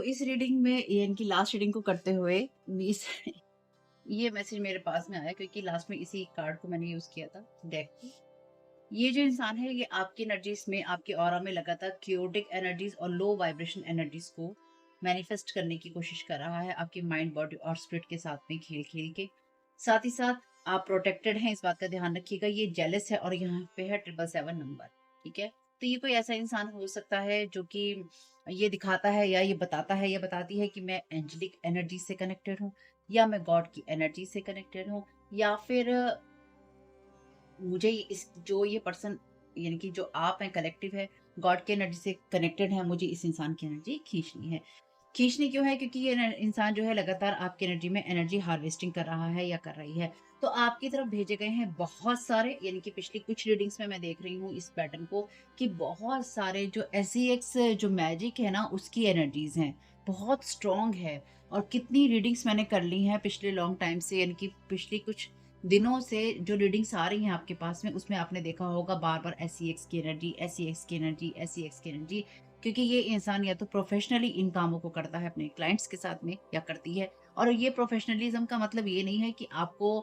इस रीडिंग में यानी कि लास्ट रीडिंग को करते हुए इस ये मैसेज मेरे पास में आया क्योंकि लास्ट में इसी कार्ड को मैंने यूज किया था डेक को। ये जो इंसान है ये आपकी एनर्जीज में, आपके ऑरा में लगातार क्योटिक एनर्जीज और लो वाइब्रेशन एनर्जीज को मैनिफेस्ट करने की कोशिश कर रहा है, आपके माइंड, बॉडी और स्पिरिट के साथ में खेल खेल के। साथ ही साथ आप प्रोटेक्टेड हैं, इस बात का ध्यान रखिएगा। ये जेलस है और यहाँ पे है 777 नंबर। ठीक है, तो ये कोई ऐसा इंसान हो सकता है जो कि ये दिखाता है या ये बताता है या बताती है कि मैं एंजेलिक एनर्जी से कनेक्टेड हूँ, या मैं गॉड की एनर्जी से कनेक्टेड हूँ, या फिर मुझे इस जो ये पर्सन यानी कि जो आप हैं कलेक्टिव है, गॉड की एनर्जी से कनेक्टेड है, मुझे इस इंसान की एनर्जी खींचनी है। खींचनी क्यों है? क्योंकि ये इंसान जो है लगातार आपकी एनर्जी में एनर्जी हार्वेस्टिंग कर रहा है या कर रही है। तो आपकी तरफ भेजे गए हैं बहुत सारे, यानी कि पिछली कुछ रीडिंग्स में मैं देख रही हूँ इस पैटर्न को कि बहुत सारे जो एसईएक्स जो मैजिक है ना उसकी एनर्जीज हैं, बहुत स्ट्रांग है। और कितनी रीडिंग्स मैंने कर ली हैं पिछले लॉन्ग टाइम से, यानी कि पिछली कुछ दिनों से जो रीडिंग्स आ रही हैं आपके पास में, उसमें आपने देखा होगा बार-बार एसईएक्स की एनर्जी, एसईएक्स की एनर्जी, एसईएक्स की एनर्जी। क्योंकि ये इंसान या तो प्रोफेशनली इन कामों को करता है अपने क्लाइंट्स के साथ में या करती है। और ये प्रोफेशनलिज्म का मतलब ये नहीं है कि आपको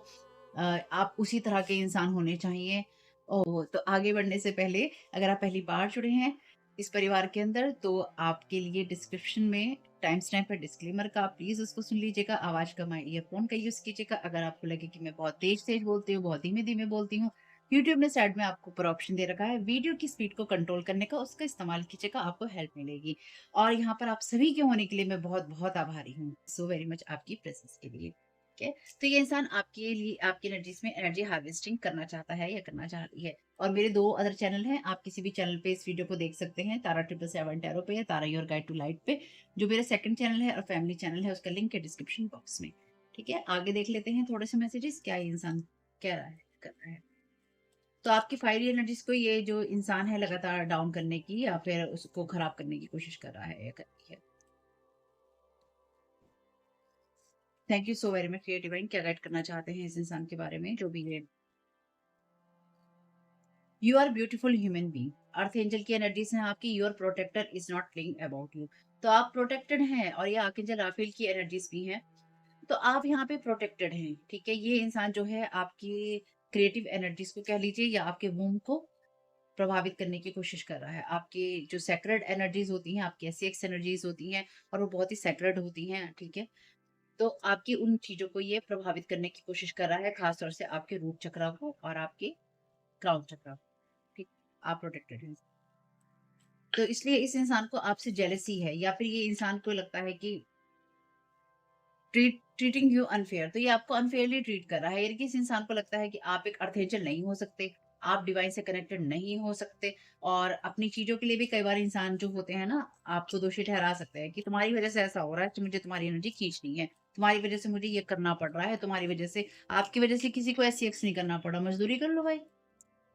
आप उसी तरह के इंसान होने चाहिए। ओह! तो आगे बढ़ने से पहले अगर आप पहली बार जुड़े हैं इस परिवार के अंदर, तो आपके लिए डिस्क्रिप्शन में टाइम स्टैम्प है डिस्क्लेमर का, प्लीज़ उसको सुन लीजिएगा। आवाज़ कम आए ईयरफ़ोन का यूज़ कीजिएगा। अगर आपको लगे कि मैं बहुत तेज़-तेज़ बोलती हूँ, बहुत धीमे-धीमे बोलती हूँ, यूट्यूब ने साइड में आपको ऊपर ऑप्शन दे रखा है वीडियो की स्पीड को कंट्रोल करने का, उसका इस्तेमाल कीजिएगा, आपको हेल्प मिलेगी। और यहाँ पर आप सभी के होने के लिए मैं बहुत-बहुत आभारी हूँ। सो वेरी मच आपकी प्रेज़ेंस के लिए। ठीक है? तो ये इंसान आपके लिए आपकी एनर्जीज़ में एनर्जी हार्वेस्टिंग करना चाहता है या करना चाह रही है। और मेरे 2 अदर चैनल हैं, आप किसी भी चैनल पे इस वीडियो को देख सकते हैं, तारा 777 टैरो पे या तारा योर गाइड टू लाइट पे। जो मेरा सेकंड चैनल है और फैमिली चैनल है, उसका लिंक है डिस्क्रिप्शन बॉक्स में। ठीक है? आगे देख लेते हैं थोड़े से मैसेजेस, क्या ये इंसान कह रहा है, कर रहा है। तो आपकी फायरी एनर्जीज़ को ये जो इंसान है लगातार डाउन करने की या फिर उसको खराब करने की कोशिश कर रहा है या कर रही है। Thank you so very much creative divine, क्या गाइड करना चाहते हैं इस इंसान के बारे में जो भी है। You are beautiful human being. Earth angel की एनर्जीज हैं आपकी। Your protector is not playing about you. तो आप प्रोटेक्टेड हैं और ये आर्कएंजल राफेल की एनर्जीज भी हैं। तो आप यहाँ पे प्रोटेक्टेड हैं। ठीक है, ये इंसान जो है आपकी क्रिएटिव एनर्जीज को कह लीजिए या आपके वूम को प्रभावित करने की कोशिश कर रहा है। आपकी जो सेक्रेड एनर्जीज होती हैं, आपकी एसएक्स एनर्जीज होती हैं और वो बहुत ही सेक्रेड होती हैं। ठीक है, तो आपकी उन चीजों को ये प्रभावित करने की कोशिश कर रहा है, खासतौर से आपके रूट चक्रा को और आपके क्राउन चक्रा को। ठीक, आप प्रोटेक्टेड हैं। तो इसलिए इस इंसान को आपसे जेलसी है या फिर ये इंसान को लगता है कि ट्रीटिंग यू अनफेयर, तो ये आपको अनफेयरली ट्रीट कर रहा है। यानी कि इस इंसान को लगता है कि आप एक अर्थ-एंजल नहीं हो सकते, आप डिवाइन से कनेक्टेड नहीं हो सकते। और अपनी चीज़ों के लिए भी कई बार इंसान जो होते हैं ना, आपको दोषी ठहरा सकते हैं कि तुम्हारी वज़ह से ऐसा हो रहा है, तो मुझे तुम्हारी एनर्जी खींचनी है। तुम्हारी वज़ह से मुझे ये करना पड़ रहा है, तुम्हारी वज़ह से आपकी वज़ह से किसी को एससीएक्स नहीं करना पड़ा, मज़दूरी कर लो भाई।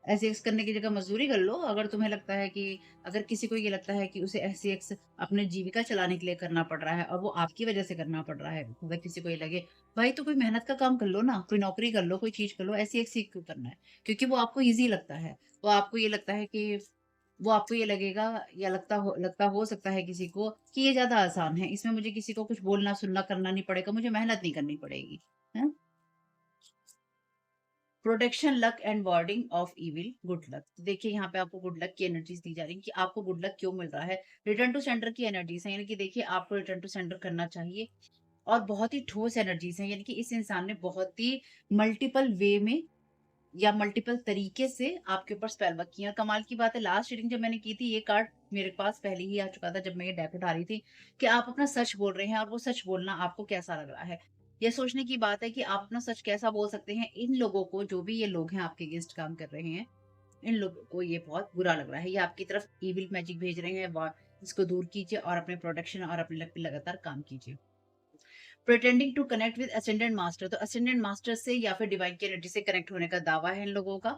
एसईएक्स करने की जगह मज़दूरी कर लो। अगर तुम्हें लगता है कि अगर किसी को ये लगता है कि उसे एसईएक्स अपने जीविका चलाने के लिए करना पड़ रहा है और वो आपकी वज़ह से करना पड़ रहा है, अगर किसी को ये लगे, भाई तो कोई मेहनत का काम कर लो ना, कोई नौकरी कर लो, कोई चीज़ कर लो, एसईएक्स ही क्यों करना है? क्योंकि वो आपको ईज़ी लगता है। वो आपको ये लगता है कि वो आपको ये लगेगा या लगता हो सकता है किसी को कि ये ज़्यादा आसान है, इसमें मुझे किसी को कुछ बोलना, सुनना, करना नहीं पड़ेगा, मुझे मेहनत नहीं करनी पड़ेगी। हैं? Protection, luck and wording of evil, good luck. देखिए यहाँ पे आपको गुड लक की एनर्जीज दी जा रही है कि आपको गुड लक क्यों मिल रहा है। रिटर्न टू सेंडर की एनर्जीज है, यानी कि देखिए आपको रिटर्न टू सेंडर करना चाहिए। और बहुत ही ठोस एनर्जीज है, यानी कि इस इंसान ने बहुत ही मल्टीपल वे में या मल्टीपल तरीके से आपके ऊपर स्पेल वर्क किया। कमाल की बात है, लास्ट रीडिंग जब मैंने की थी ये कार्ड मेरे पास पहले ही आ चुका था जब मैं ये डेक उठा रही थी कि आप अपना सच बोल रहे हैं और वो सच बोलना आपको कैसा लग रहा है। ये सोचने की बात है कि आप अपना सच कैसा बोल सकते हैं। इन लोगों को, जो भी ये लोग हैं आपके अगेंस्ट काम कर रहे हैं, इन लोगों को ये बहुत बुरा लग रहा है। ये आपकी तरफ इविल मैजिक भेज रहे हैं। इसको दूर कीजिए और अपने प्रोटेक्शन और अपने लक पे लगातार काम कीजिए। Pretending to connect with ascendant master, तो असेंडेंट मास्टर से या फिर डिवाइन की एनर्जी से कनेक्ट होने का दावा है इन लोगों का।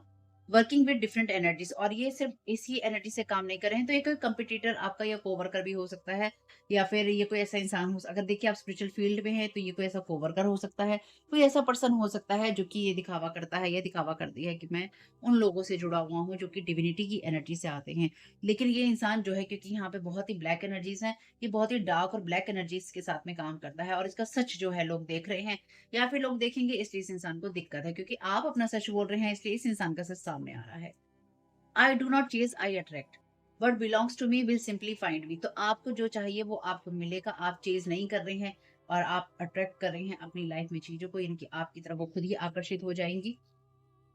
वर्किंग विद डिफरेंट एनर्जीज, और ये सिर्फ इसी एनर्जी से काम नहीं कर रहे हैं, तो ये कोई कंपटीटर आपका या कोवर्कर भी हो सकता है, या फिर ये कोई ऐसा इंसान अगर देखिए आप स्पिरिचुअल फील्ड में है तो ये कोई ऐसा कोवर्कर हो सकता है, कोई ऐसा पर्सन हो सकता है जो कि ये दिखावा करता है या दिखावा करती है कि मैं उन लोगों से जुड़ा हुआ हूँ जो कि डिविनिटी की एनर्जी से आते हैं। लेकिन ये इंसान जो है, क्योंकि यहाँ पे बहुत ही ब्लैक एनर्जीज हैं, ये बहुत ही डार्क और ब्लैक एनर्जीज के साथ में काम करता है, और इसका सच जो है लोग देख रहे हैं या फिर लोग देखेंगे, इसलिए इस इंसान को दिक्कत है, क्योंकि आप अपना सच बोल रहे हैं, इसलिए इस इंसान का सच सामने आ रहा है। I do not chase, I attract, what belongs to me will simply find me. तो आपको जो चाहिए वो आपको मिलेगा, आप चेज नहीं कर रहे हैं, और आप अट्रैक्ट कर रहे हैं अपनी लाइफ में चीजों को, यानी कि आपकी तरफ वो खुद ही आकर्षित हो जाएंगी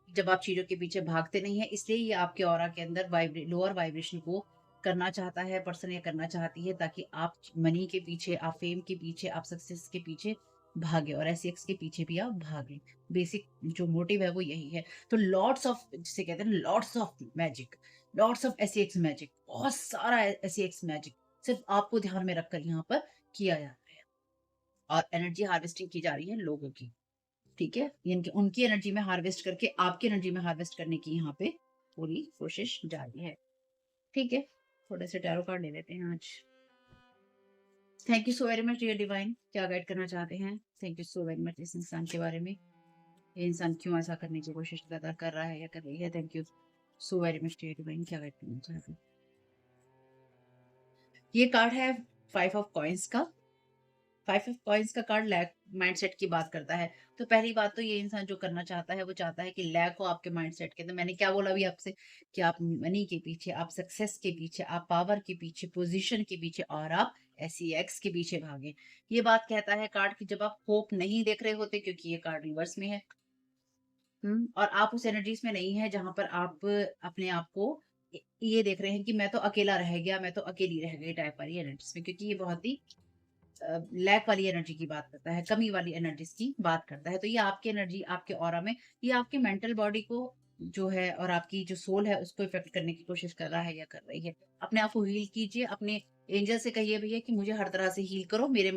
जब आप चीज़ों के पीछे भागते नहीं हैं। इसलिए ये आपके ऑरा के अंदर लोअर वाइब्रेशन को करना चाहता है पर्सन, या करना चाहती है, ताकि आप मनी के पीछे, आप फेम के पीछे, आप सक्सेस के पीछे भागे, और एसएक्स के पीछे भी आप भागें। बेसिक जो मोटिव है वो यही है। तो लॉट्स ऑफ, जिसे कहते हैं lots of magic, lots of SX magic, बहुत सारा एसएक्स मैजिक सिर्फ आपको ध्यान में रखकर यहाँ पर किया जा रहा है, और एनर्जी हार्वेस्टिंग की जा रही है लोगों की। ठीक है? यानी कि उनकी एनर्जी में हार्वेस्ट करके आपकी एनर्जी में हार्वेस्ट करने की यहाँ पे पूरी कोशिश जारी है। ठीक है? थोड़े से टैरो कार्ड ले लेते हैं आज। Thank you so very much dear divine, क्या गाइड करना चाहते हैं? Thank you so very much इस इंसान के बारे में। ये इंसान क्यों ऐसा करने की कोशिश लगातार कर रहा है या कर रही है? Thank you so very much dear divine, क्या गाइड करना चाहते हैं? ये कार्ड है 5 ऑफ कॉइन्स का। 5 ऑफ कॉइन्स का कार्ड लैक माइंडसेट की बात करता है। तो पहली बात तो ये इंसान जो करना चाहता है, वो चाहता है कि लैक हो आपके माइंडसेट के अंदर। मैंने क्या बोला अभी आपसे कि आप मनी के पीछे, आप सक्सेस के पीछे, आप पावर के पीछे, पोजीशन के पीछे, और आप एसईएक्स के पीछे भागे। ये बात कहता है कार्ड कि जब आप होप नहीं देख रहे होते, क्योंकि ये कार्ड रिवर्स में है। और आप उस एनर्जीज में नहीं है जहां पर आप अपने आप को ये देख रहे हैं कि मैं तो अकेला रह गया, मैं तो अकेली रह गई टाइप वाली एनर्जीज में, क्योंकि ये बहुत ही लैक वाली एनर्जी की बात करता है, कमी वाली एनर्जीज की बात करता है। तो ये आपकी एनर्जी आपके ऑरा में, ये आपके मेंटल बॉडी को जो है, और आपकी जो सोल है उसको इफेक्ट करने की कोशिश कर रहा है या कर रही है। अपने आप को हील कीजिए, अपने एंजल से कहिए भैया कि मुझे हर तरह से हील करो, मेरे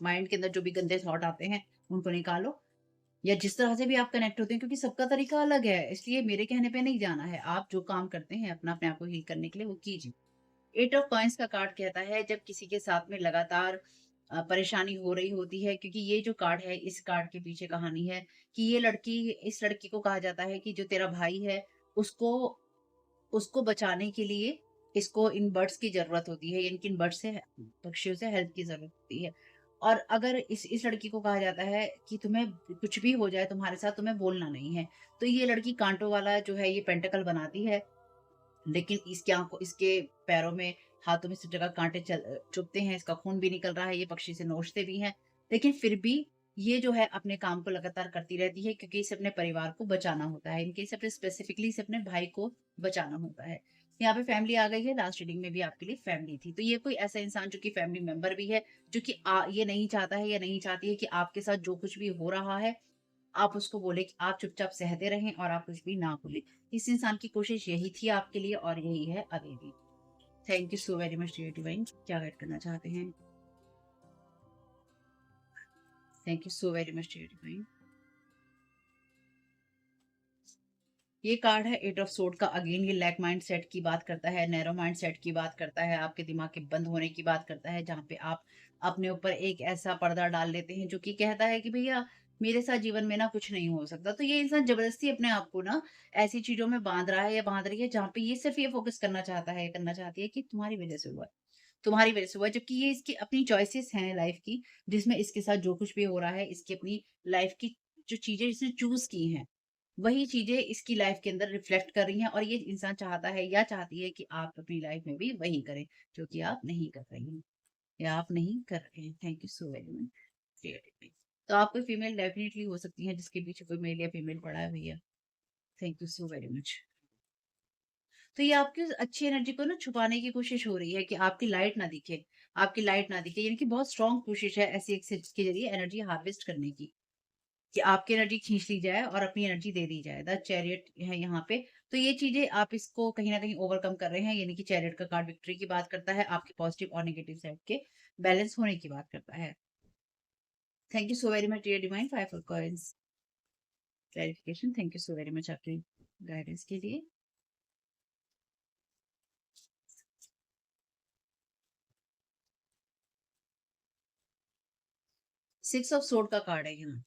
माइंड के अंदर जो भी गंदे थॉट आते हैं उनको निकालो, या जिस तरह से भी आप कनेक्ट होते हैं, क्योंकि सबका तरीका अलग है, इसलिए मेरे कहने पे नहीं जाना है। आप जो काम करते हैं अपना अपने आप को हील करने के लिए, वो कीजिए। 8 ऑफ कॉइन्स का कार्ड कहता है जब किसी के साथ में लगातार परेशानी हो रही होती है, क्योंकि ये जो कार्ड है, इस कार्ड के पीछे कहानी है कि ये लड़की, इस लड़की को कहा जाता है कि जो तेरा भाई है, उसको उसको बचाने के लिए इसको इन बर्ड्स की ज़रूरत होती है, यानी कि इन बर्ड्स से, पक्षियों से हेल्प की ज़रूरत होती है। और अगर इस लड़की को कहा जाता है कि तुम्हें कुछ भी हो जाए तुम्हारे साथ, तुम्हें बोलना नहीं है। तो ये लड़की काँटों वाला जो है ये पेंटाकल बनाती है, लेकिन इसकी आँखों, इसके पैरों में, हाथों में सब जगह काँटे चुभते हैं, इसका खून भी निकल रहा है, ये पक्षी से नोचते भी हैं। लेकिन फिर भी ये जो है अपने काम को लगातार करती रहती है, क्योंकि इसे अपने परिवार को बचाना होता है। इनके इसे अपने स्पेसिफिकली इसे अपने भाई को बचाना होता है। यहाँ पे फैमिली आ गई है, लास्ट रीडिंग में भी आपके लिए फैमिली थी। तो ये कोई ऐसा इंसान जो कि फैमिली मेंबर भी है, जो कि ये नहीं चाहता है या नहीं चाहती है कि आपके साथ जो कुछ भी हो रहा है, आप उसको बोले कि आप चुपचाप सहते रहें और आप कुछ भी ना बोलें। इस इंसान की कोशिश यही थी आपके लिए, और यही है अभी भी। Thank you so very much dear divine, क्या गाइड करना चाहते हैं? Thank you so very much dear divine. ये कार्ड है 8 ऑफ सोर्ड का। अगेन ये लैक माइंड सेट की बात करता है, नैरो माइंड सेट की बात करता है, आपके दिमाग के बंद होने की बात करता है, जहाँ पे आप अपने ऊपर एक ऐसा पर्दा डाल लेते हैं जो कि कहता है कि भैया मेरे साथ जीवन में ना कुछ नहीं हो सकता। तो ये इंसान जबरदस्ती अपने आप को ना ऐसी चीजों में बांध रहा है या बांध रही है जहाँ पे ये सिर्फ ये फोकस करना चाहता है, करना चाहती है कि तुम्हारी वजह से हुआ है, तुम्हारी वजह से हुआ है। जबकि ये इसकी अपनी चॉइसेस हैं लाइफ की, जिसमें इसके साथ जो कुछ भी हो रहा है, इसकी अपनी लाइफ की जो चीजें इसने चूज की हैं, वही चीज़ें इसकी लाइफ के अंदर रिफ्लेक्ट कर रही हैं, और ये इंसान चाहता है या चाहती है कि आप अपनी लाइफ में भी वही करें, जो कि आप नहीं कर रही हैं या आप नहीं कर रहे हैं। Thank you so very much. तो आप कोई फीमेल डेफिनेटली हो सकती है जिसके पीछे कोई मेल या फीमेल पड़ा है भैया। Thank you so very much. तो ये आपकी अच्छी एनर्जी को ना छुपाने की कोशिश हो रही है कि आपकी लाइट ना दिखे, आपकी लाइट ना दिखे, यानी कि बहुत स्ट्रांग कोशिश है ऐसी एक के जरिए एनर्जी हार्वेस्ट करने की, कि आपकी एनर्जी खींच ली जाए और अपनी एनर्जी दे दी जाए। द चैरियट है यहाँ पे। तो ये चीजें आप इसको कहीं ना कहीं ओवरकम कर रहे हैं, यानी कि चैरियट का कार्ड विक्ट्री की बात करता है, आपके पॉजिटिव और नेगेटिव साइड के बैलेंस होने की बात करता है। Thank you so very much dear divine, 5 for coins clarification. Thank you so very much आपकी गाइडेंस के लिए। 6 ऑफ सोर्ड का कार्ड है यहाँ।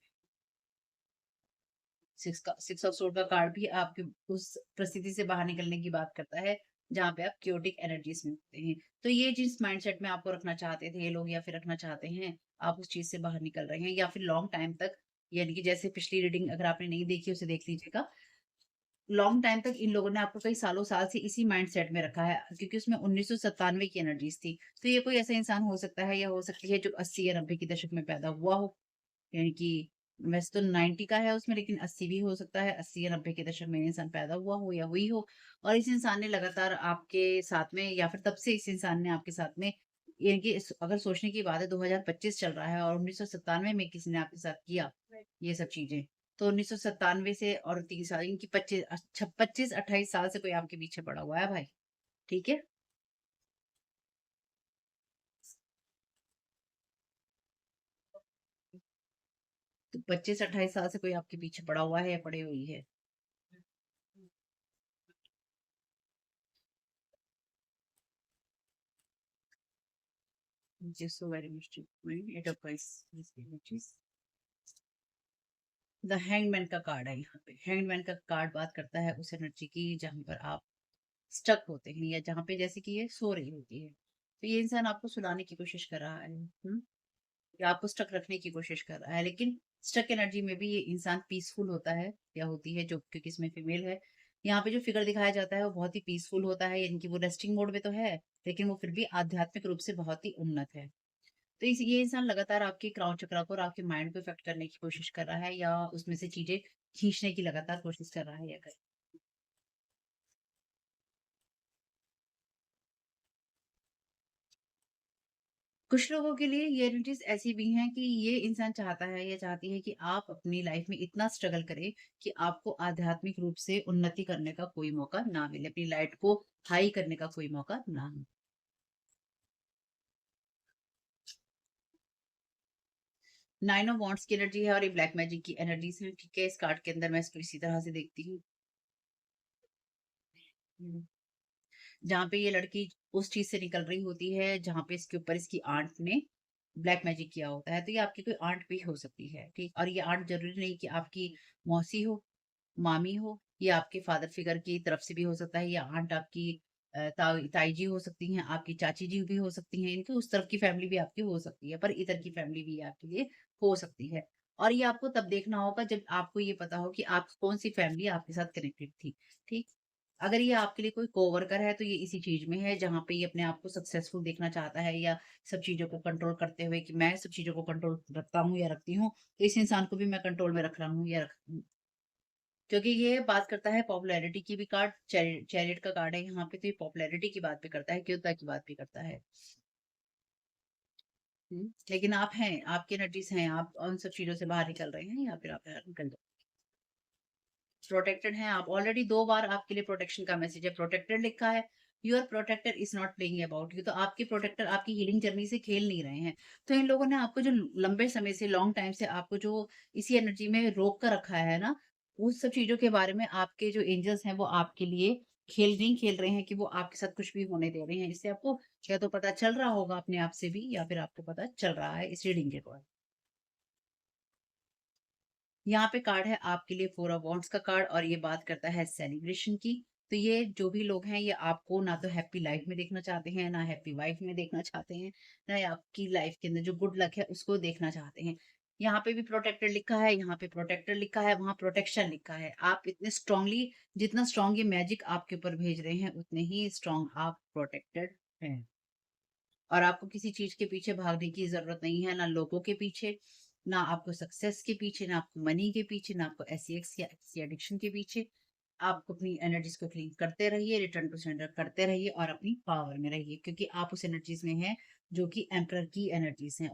6 ऑफ सोर्ड का कार्ड भी आपके उस परिस्थिति से बाहर निकलने की बात करता है, जहाँ पे आप क्योटिक एनर्जीज में होते हैं। तो ये जिस माइंडसेट में आपको रखना चाहते थे ये लोग या फिर रखना चाहते हैं, आप उस चीज़ से बाहर निकल रहे हैं या फिर लॉन्ग टाइम तक, यानी कि जैसे पिछली रीडिंग अगर आपने नहीं देखी उसे देख लीजिएगा। लॉन्ग टाइम तक इन लोगों ने आपको कई सालों साल से इसी माइंडसेट में रखा है, क्योंकि उसमें 1997 की एनर्जीज थी। तो ये कोई ऐसा इंसान हो सकता है या हो सकती है जो 80 या 90 के दशक में पैदा हुआ हो, यानी कि वैसे तो 90 का है उसमें, लेकिन 80 भी हो सकता है। 80 या 90 के दशक में इंसान पैदा हुआ हो या हुई हो, और इस इंसान ने लगातार आपके साथ में या फिर तब से इस इंसान ने आपके साथ में, यानी कि अगर सोचने की बात है 2025 चल रहा है और 1997 में किसी ने आपके साथ किया ये सब चीजें, तो 1997 से और 3 साल, इनकी 25-28 साल से कोई आपके पीछे पड़ा हुआ है भाई। ठीक है। तो 25-28 साल से कोई आपके पीछे पड़ा हुआ है या पड़ी हुई है। Just so very much to it applies. The hangman का कार्ड है यहाँ पे। हैंगमैन का कार्ड बात करता है उस एनर्जी की जहां पर आप स्टक होते हैं या जहां पे जैसे कि ये सो रही होती है, तो ये इंसान आपको सुलाने की कोशिश कर रहा है, या आपको स्टक रखने की कोशिश कर रहा है, लेकिन स्टक एनर्जी में भी ये इंसान पीसफुल होता है या होती है, जो क्योंकि इसमें फीमेल है। यहाँ पे जो फिगर दिखाया जाता है वो बहुत ही पीसफुल होता है, यानी कि वो रेस्टिंग मोड में तो है, लेकिन वो फिर भी आध्यात्मिक रूप से बहुत ही उन्नत है। तो इस ये इंसान लगातार आपके क्राउन चक्रा को और आपके माइंड को इफेक्ट करने की कोशिश कर रहा है, या उसमें से चीजें खींचने की लगातार कोशिश कर रहा है या कर। कुछ लोगों के लिए ये एनर्जीज ऐसी भी हैं कि ये इंसान चाहता है या चाहती है कि आप अपनी लाइफ में इतना स्ट्रगल करें कि आपको आध्यात्मिक रूप से उन्नति करने का कोई मौका ना मिले, अपनी लाइफ को हाई करने का कोई मौका ना मिले। 9 ऑफ वांट्स की एनर्जी है और ये ब्लैक मैजिक की एनर्जीज है। ठीक है, इस कार्ड के अंदर मैं इसको इसी तरह से देखती हूँ। हम्म, जहाँ पे ये लड़की उस चीज से निकल रही होती है जहाँ पे इसके ऊपर इसकी आंट ने ब्लैक मैजिक किया होता है, तो ये आपकी कोई आंट भी हो सकती है। ठीक, और ये आंट जरूरी नहीं कि आपकी मौसी हो, मामी हो, या आपके फादर फिगर की तरफ से भी हो सकता है, या आंट आपकी ताई जी हो सकती हैं, आपकी चाची जी भी हो सकती हैं, इनकी उस तरफ की फैमिली भी आपकी हो सकती है, पर इधर की फैमिली भी आपके लिए हो सकती है। और ये आपको तब देखना होगा जब आपको ये पता हो कि आप कौन सी फैमिली आपके साथ कनेक्टेड थी। ठीक, अगर ये आपके लिए कोई कोवर्कर है तो ये इसी चीज में है जहाँ पे ये अपने आप को सक्सेसफुल देखना चाहता है, या सब चीजों को कंट्रोल करते हुए कि मैं सब चीजों को कंट्रोल रखता हूँ या रखती हूँ, तो इस इंसान को भी मैं कंट्रोल में रख रहा हूँ या रख, क्योंकि ये बात करता है पॉपुलैरिटी की भी। कार्ड चैरियट का कार्ड है यहाँ पे, तो ये पॉपुलैरिटी की बात भी करता है, क्योंता की बात भी करता है। लेकिन आप हैं, आपकी एनर्जीज हैं, आप उन सब चीजों से बाहर निकल रहे हैं या फिर आप बाहर निकल जाओ, प्रोटेक्टेड हैं आप ऑलरेडी। 2 बार आपके लिए प्रोटेक्शन का मैसेज है, प्रोटेक्टेड लिखा है। Your protector is not playing about you, तो आपके प्रोटेक्टर आपकी हीलिंग जर्नी से खेल नहीं रहे हैं। तो इन लोगों ने आपको जो लंबे समय से, लॉन्ग टाइम से आपको जो इसी एनर्जी में रोक कर रखा है ना, उस सब चीजों के बारे में आपके जो एंजल्स हैं वो आपके लिए खेल नहीं खेल रहे हैं कि वो आपके साथ कुछ भी होने दे रहे हैं। इससे आपको या तो पता चल रहा होगा अपने आप से भी, या फिर आपको पता चल रहा है इस रीडिंग के द्वारा। यहाँ पे कार्ड है आपके लिए 4 ऑफ वॉन्ड्स का कार्ड, और ये बात करता है सेलिब्रेशन की। तो ये जो भी लोग हैं ये आपको ना तो हैप्पी लाइफ में देखना चाहते हैं, ना हैप्पी वाइफ में देखना चाहते हैं, ना ये आपकी लाइफ के अंदर जो गुड लक है उसको देखना चाहते हैं। यहाँ पे भी प्रोटेक्टेड लिखा है, यहाँ पे प्रोटेक्टर लिखा है, वहां प्रोटेक्शन लिखा है। आप इतने स्ट्रांगली, जितना स्ट्रांग ये मैजिक आपके ऊपर भेज रहे हैं उतने ही स्ट्रांग आप प्रोटेक्टेड हैं, और आपको किसी चीज के पीछे भागने की जरूरत नहीं है, ना लोगों के पीछे, ना आपको सक्सेस के पीछे, ना आपको मनी के पीछे, ना आपको एसीएक्स या एडिक्शन के पीछे। आप अपनी एनर्जीज को क्लीन करते रहिए, रिटर्न टू सेंडर करते रहिए और अपनी पावर में रहिए, क्योंकि आप उस एनर्जीज में हैं जो कि एम्प्रर की एनर्जीज हैं।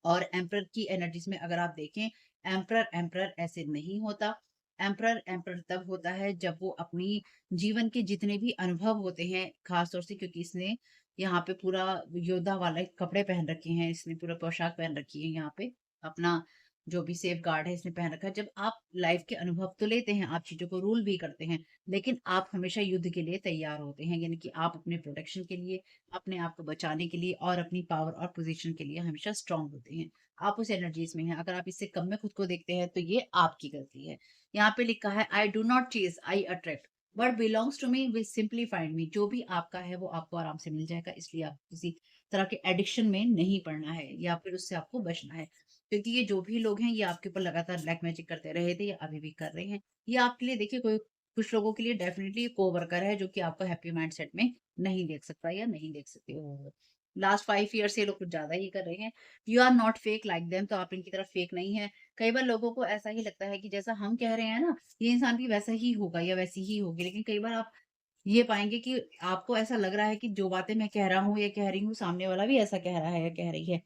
और एम्प्रर की एनर्जीज में अगर आप देखें, एम्प्रर एम्प्रर ऐसे नहीं होता। एम्प्रर एम्प्रर तब होता है जब वो अपनी जीवन के जितने भी अनुभव होते हैं, खास तौर से क्योंकि इसने यहाँ पे पूरा योद्धा वाले कपड़े पहन रखे हैं, इसने पूरा पोशाक पहन रखी है यहाँ पे, अपना जो भी सेफ गार्ड है इसने पहन रखा है। जब आप लाइफ के अनुभव तो लेते हैं, आप चीज़ों को रूल भी करते हैं, लेकिन आप हमेशा युद्ध के लिए तैयार होते हैं। यानी कि आप अपने प्रोटेक्शन के लिए, अपने आप को बचाने के लिए और अपनी पावर और पोज़ीशन के लिए हमेशा स्ट्रॉन्ग होते हैं। आप उस एनर्जीज़ में हैं। अगर आप इससे कम में खुद को देखते हैं, तो ये आपकी गलती है। यहाँ पे लिखा है I do not chase, I attract. What belongs to me will simply find me. जो भी आपका है वो आपको आराम से मिल जाएगा। इसलिए आप किसी तरह के एडिक्शन में नहीं पड़ना है या फिर उससे आपको बचना है। क्योंकि ये जो भी लोग हैं ये आपके ऊपर लगातार ब्लैक मैजिक करते रहे थे या अभी भी कर रहे हैं। ये आपके लिए देखिए कोई कुछ लोगों के लिए डेफिनिटली कोवर्कर है जो कि आपको हैप्पी माइंडसेट में नहीं देख सकता या नहीं देख सकते हो। लास्ट 5 ईयर से ये लोग कुछ ज़्यादा ही कर रहे हैं। You are not fake like them. तो आप इनकी तरह फेक नहीं है। कई बार लोगों को ऐसा ही लगता है कि जैसा हम कह रहे हैं ना, ये इंसान भी वैसा ही होगा या वैसी ही होगी। लेकिन कई बार आप ये पाएँगे कि आपको ऐसा लग रहा है कि जो बातें मैं कह रहा हूँ या कह रही हूँ, सामने वाला भी ऐसा कह रहा है या कह रही है।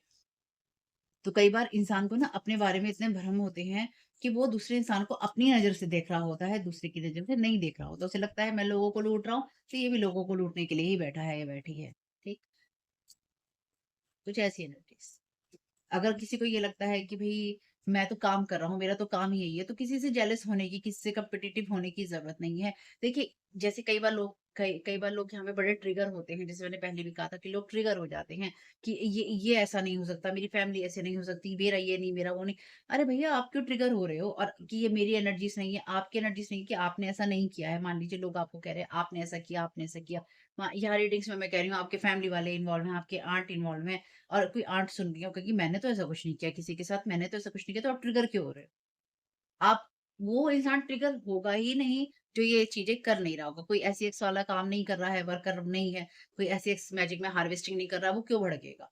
तो कई बार इंसान को ना अपने बारे में इतने भ्रम होते हैं कि वो दूसरे इंसान को अपनी नज़र से देख रहा होता है, दूसरे की नज़र से नहीं देख रहा होता। उसे लगता है मैं लोगों को लूट रहा हूँ, तो ये भी लोगों को लूटने के लिए ही बैठा है या बैठी है। ठीक? कुछ ऐसी एनर्जीज़। अगर किसी को ये लगता है कि भई मैं तो काम कर रहा हूँ, मेरा तो काम ही यही है, तो किसी से जेलस होने की, किसी से कॉम्पिटिटिव होने की ज़रूरत नहीं है। देखिए, जैसे कई बार लोग यहाँ पे बड़े ट्रिगर होते हैं, जैसे मैंने पहले भी कहा था कि लोग ट्रिगर हो जाते हैं कि ये ऐसा नहीं हो सकता, मेरी फैमिली ऐसे नहीं हो सकती, मेरा ये नहीं, मेरा वो नहीं। अरे भैया, आप क्यों ट्रिगर हो रहे हो? और कि ये मेरी एनर्जीज़ नहीं है, आपकी एनर्जीज़ नहीं है कि आपने ऐसा नहीं किया है। मान लीजिए लोग आपको कह रहे हैं, आपने ऐसा किया, आपने ऐसा किया। यहाँ रीडिंग्स में मैं कह रही हूँ, आपके फैमिली वाले इन्वॉल्व हैं, आपके आंट इन्वॉल्व हैं। और कोई आंट सुन रही हो क्योंकि मैंने तो ऐसा कुछ नहीं किया किसी के साथ, मैंने तो ऐसा कुछ नहीं किया, तो आप ट्रिगर क्यों हो रहे हो? आप वो इंसान ट्रिगर होगा ही नहीं जो ये चीज़ें कर नहीं रहा होगा। कोई एसीएक्स वाला काम नहीं कर रहा है, वर्कर नहीं है, कोई एसीएक्स मैजिक में हार्वेस्टिंग नहीं कर रहा है, वो क्यों भड़केगा?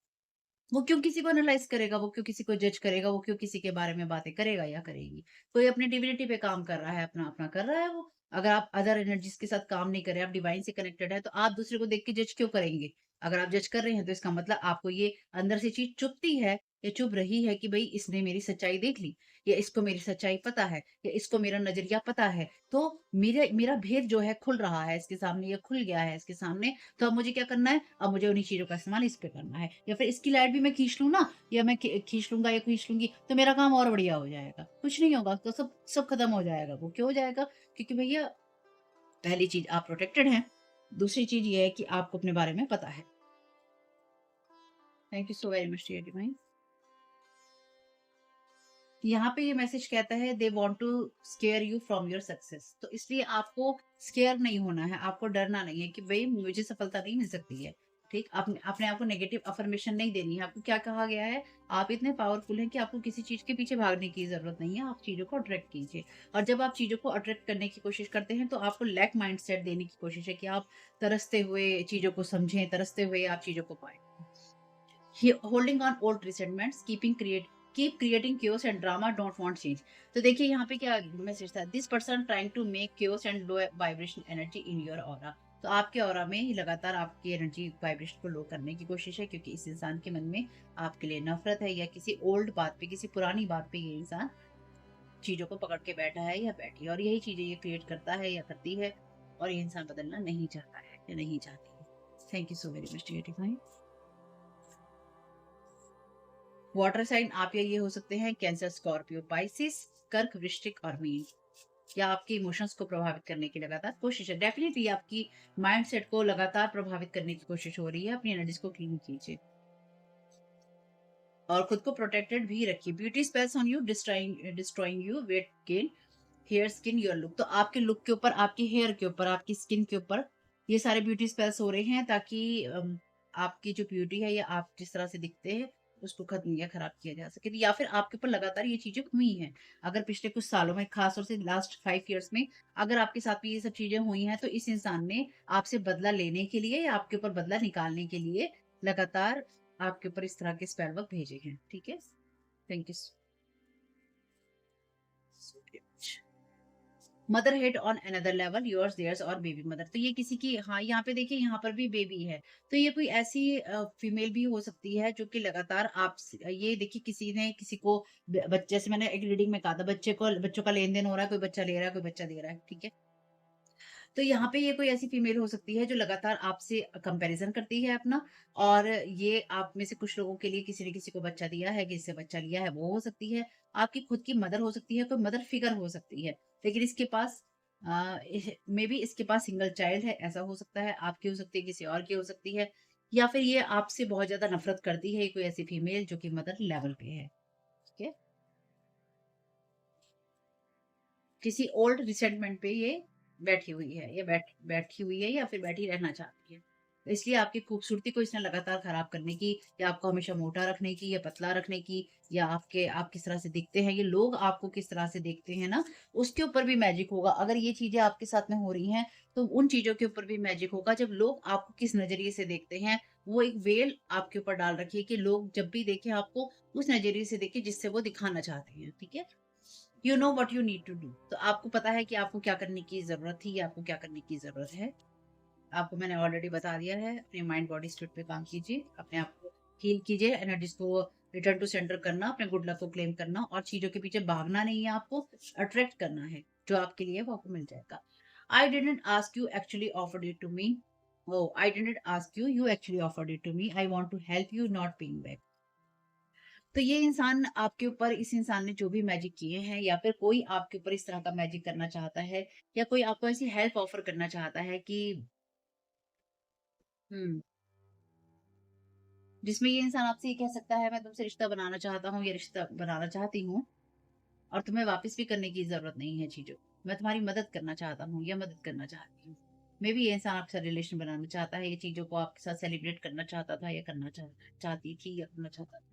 वो क्यों किसी को एनालाइज़ करेगा, वो क्यों किसी को जज करेगा, वो क्यों किसी के बारे में बातें करेगा या करेगी? कोई अपनी डिविनिटी पे काम कर रहा है, अपना-अपना कर रहा है वो। अगर आप अदर एनर्जीज़ के साथ काम नहीं कर रहे, आप डिवाइन से कनेक्टेड है, तो आप दूसरे को देख के जज क्यों करेंगे? अगर आप जज कर रहे हैं, तो इसका मतलब आपको ये अंदर से चीज़ चुभती है या चुभ रही है कि भई इसने मेरी सच्चाई देख ली या इसको मेरी सच्चाई पता है या इसको मेरा नज़रिया पता है। तो मेरा मेरा भेद जो है खुल रहा है इसके सामने या खुल गया है इसके सामने, तो अब मुझे क्या करना है? अब मुझे उन्हीं चीज़ों का इस्तेमाल इस पे करना है या फिर इसकी लाइट भी मैं खींच लूँ ना या मैं खींच लूँगा या खींच लूँगी तो मेरा काम और बढ़िया हो जाएगा। कुछ नहीं होगा तो सब सब खत्म हो जाएगा वो। क्यों हो जाएगा? क्योंकि भैया पहली चीज़ आप प्रोटेक्टेड हैं। दूसरी चीज़ ये है कि आपको अपने बारे में पता है। Thank you so very much dear divine. यहाँ पे ये मैसेज कहता है they want to scare you from your success. तो इसलिए आपको स्केयर नहीं होना है, आपको डरना नहीं है कि भई मुझे सफलता नहीं मिल सकती है। ठीक? अपने अपने आप को नेगेटिव अफ़र्मेशन नहीं देनी है। आपको क्या कहा गया है? आप इतने पावरफुल हैं कि आपको किसी चीज़ के पीछे भागने की ज़रूरत नहीं है, आप चीज़ों को अट्रैक्ट कीजिए। और जब आप चीज़ों को अट्रैक्ट करने की कोशिश करते हैं, तो आपको लैक माइंडसेट देने की कोशिश है कि आप तरसते हुए चीज़ों को समझें, तरसते हुए आप चीज़ों को पाएँ। Holding on old resentments keep creating chaos and drama don't want change. तो देखिए यहाँ पे क्या मैसेज था, this person trying to make chaos and low vibration energy in your aura. तो आपके ऑरा में ही लगातार आपकी एनर्जी वाइब्रेशन को लो करने की कोशिश है क्योंकि इस इंसान के मन में आपके लिए नफरत है या किसी ओल्ड बात पे, किसी पुरानी बात पे ये इंसान चीजों को पकड़ के बैठा है या बैठी है और यही चीजें ये क्रिएट करता है या करती है और ये इंसान बदलना नहीं चाहता है या नहीं चाहती है। Thank you so very much dear divine. Water sign आप या ये हो सकते हैं कैंसर, स्कॉर्पियो, पाइसिस, कर्क, वृश्चिक और मीन। या आपके इमोशंस को प्रभावित करने की लगातार कोशिश है। डेफिनेटली आपकी माइंडसेट को लगातार प्रभावित करने की कोशिश हो रही है। अपनी एनर्जीज को क्लीन कीजिए और खुद को प्रोटेक्टेड भी रखिए। Beauty spells on you destroying destroying you weight gain hair skin your look. तो आपके लुक के ऊपर, आपके हेयर के ऊपर, आपकी स्किन के ऊपर ये सारे ब्यूटी स्पेल्स हो रहे हैं ताकि आपकी जो ब्यूटी है या आप जिस तरह से दिखते हैं उसको खत्म या खराब किया जा सके। या फिर आपके ऊपर लगातार ये चीजें हुई हैं। अगर पिछले कुछ सालों में, खासतौर से लास्ट 5 ईयर्स में अगर आपके साथ भी ये सब चीजें हुई हैं, तो इस इंसान ने आपसे बदला लेने के लिए या आपके ऊपर बदला निकालने के लिए लगातार आपके ऊपर इस तरह के स्पेल वर्क भेजे हैं। ठीक है? Thank you so much. Mother head on another level yours theirs और बेबी मदर। तो ये किसी की, हाँ, यहाँ पे देखिए यहाँ पर भी बेबी है। तो ये कोई ऐसी फीमेल भी हो सकती है जो कि लगातार आप ये देखिए किसी ने किसी को बच्चे से, मैंने एक रीडिंग में कहा था बच्चे को, बच्चों का लेन देन हो रहा है, कोई बच्चा ले रहा है, कोई बच्चा दे रहा है। ठीक है? तो यहाँ पे ये कोई ऐसी फीमेल हो सकती है जो लगातार आपसे कंपैरिजन करती है अपना, और ये आप में से कुछ लोगों के लिए किसी ने किसी को बच्चा दिया है, किसी से बच्चा लिया है, वो हो सकती है। आपकी खुद की मदर हो सकती है, कोई मदर फिगर हो सकती है। लेकिन इसके पास मे बी इसके पास सिंगल चाइल्ड है, ऐसा हो सकता है। आपकी हो सकती है, किसी और की हो सकती है, या फिर ये आपसे बहुत ज़्यादा नफ़रत करती है, ये कोई ऐसी फीमेल जो कि मदर लेवल पे है। ठीक है? किसी ओल्ड रिसेंटमेंट पे ये बैठी हुई है, ये बैठी हुई है या फिर बैठी रहना चाहती है। तो इसलिए आपकी खूबसूरती को इसने लगातार खराब करने की, या आपको हमेशा मोटा रखने की, या पतला रखने की, या आप किस तरह से दिखते हैं, ये लोग आपको किस तरह से देखते हैं ना, उसके ऊपर भी मैजिक होगा। अगर ये चीज़ें आपके साथ में हो रही हैं, तो उन चीज़ों के ऊपर भी मैजिक होगा। जब लोग आपको किस नज़रिए से देखते हैं, वो एक वेल आपके ऊपर डाल रखिए कि लोग जब भी देखें आपको, उस नज़रिए से देखें जिससे वो दिखाना चाहते हैं। ठीक है? You know what you need to do. तो आपको पता है कि आपको क्या करने की ज़रूरत थी, या आपको क्या करने की ज़रूरत है। आपको मैंने ऑलरेडी बता दिया है। अपने माइंड बॉडी स्पिरिट पे काम कीजिए, अपने आप को हील कीजिए, एनर्जीज़ को रिटर्न टू सेंटर करना, अपने गुड लक को क्लेम करना, और चीज़ों के पीछे भागना नहीं है आपको, अट्रैक्ट करना है। जो आपके लिए है वो आपको मिल जाएगा। I didn't ask you, actually offered it to me. Oh! I didn't ask you, you actually offered it to me. I want to help you, not paying back. तो ये इंसान आपके ऊपर, इस इंसान ने जो भी मैजिक किए हैं, या फिर कोई आपके ऊपर इस तरह का मैजिक करना चाहता है, या कोई आपको ऐसी हेल्प ऑफर करना चाहता है कि हुँ, जिसमें ये इंसान आपसे ये कह सकता है, मैं तुमसे रिश्ता बनाना चाहता हूँ या रिश्ता बनाना चाहती हूँ, और तुम्हें वापस भी करने की ज़रूरत नहीं है चीज़ों को। मैं तुम्हारी मदद करना चाहता हूँ या मदद करना चाहती हूँ। मेबी ये इंसान आपके साथ रिलेशन बनाना चाहता है, ये चीज़ों को आपके साथ सेलिब्रेट करना चाहता था, या करना चाहती थी, या करना चाहता था।